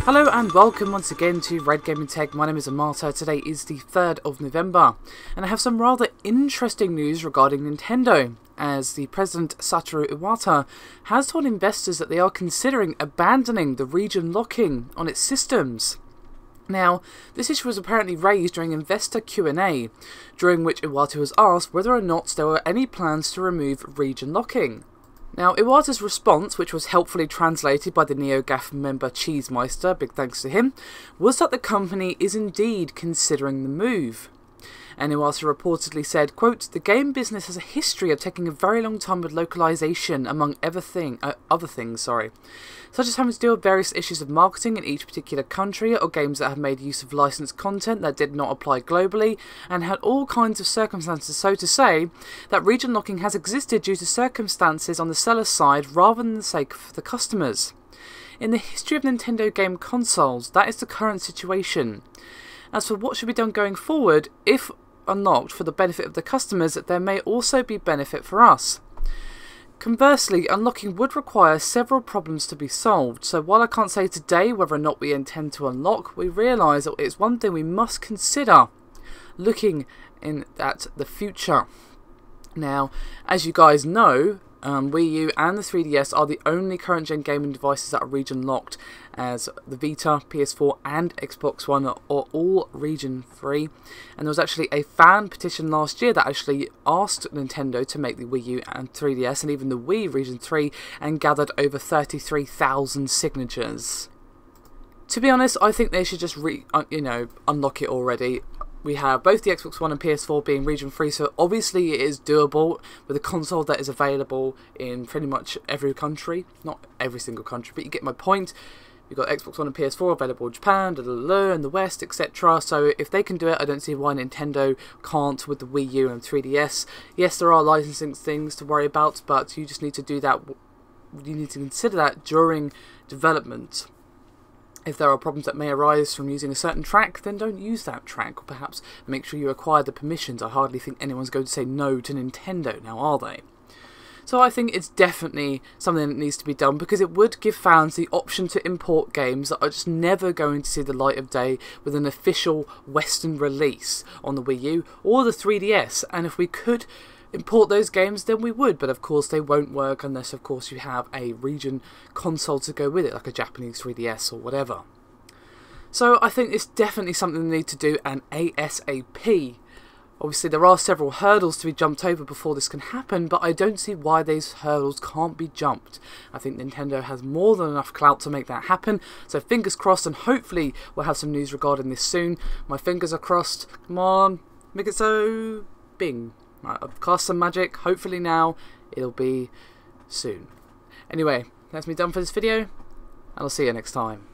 Hello and welcome once again to Red Gaming Tech. My name is Iwata. Today is the 3rd of November and I have some rather interesting news regarding Nintendo, as the president Satoru Iwata has told investors that they are considering abandoning the region locking on its systems. Now, this issue was apparently raised during investor Q&A, during which Iwata was asked whether or not there were any plans to remove region locking. Now, Iwata's response, which was helpfully translated by the NeoGAF member Cheesemeister, big thanks to him, was that the company is indeed considering the move. And Iwata reportedly said, quote, "The game business has a history of taking a very long time with localization, among other things, such as having to deal with various issues of marketing in each particular country, or games that have made use of licensed content that did not apply globally, and had all kinds of circumstances. So to say that region locking has existed due to circumstances on the seller's side rather than the sake of the customers. In the history of Nintendo game consoles, that is the current situation. As for what should be done going forward, if unlocked for the benefit of the customers, there may also be benefit for us. Conversely, unlocking would require several problems to be solved, so while I can't say today whether or not we intend to unlock, we realise that it's one thing we must consider looking at the future." Now, as you guys know, Wii U and the 3DS are the only current gen gaming devices that are region locked, as the Vita, PS4 and Xbox One are all region free. And there was actually a fan petition last year that actually asked Nintendo to make the Wii U and 3DS and even the Wii region 3, and gathered over 33,000 signatures. To be honest, I think they should just unlock it already. We have both the Xbox One and PS4 being region free, so obviously it is doable with a console that is available in pretty much every country. Not every single country, but you get my point. You've got Xbox One and PS4 available in Japan, in the West, etc. So if they can do it, I don't see why Nintendo can't with the Wii U and 3DS. Yes, there are licensing things to worry about, but you just need to do that. You need to consider that during development. If there are problems that may arise from using a certain track, then don't use that track, or perhaps make sure you acquire the permissions. I hardly think anyone's going to say no to Nintendo now, are they? So I think it's definitely something that needs to be done, because it would give fans the option to import games that are just never going to see the light of day with an official Western release on the Wii U or the 3DS. And if we could import those games, then we would, but of course they won't work unless of course you have a region console to go with it, like a Japanese 3DS or whatever. So I think it's definitely something they need to do, and ASAP. Obviously there are several hurdles to be jumped over before this can happen, but I don't see why these hurdles can't be jumped. I think Nintendo has more than enough clout to make that happen, so fingers crossed, and hopefully we'll have some news regarding this soon. My fingers are crossed. Come on, make it so. Bing. Right, I've cast some magic. Hopefully now it'll be soon. Anyway, that's me done for this video, and I'll see you next time.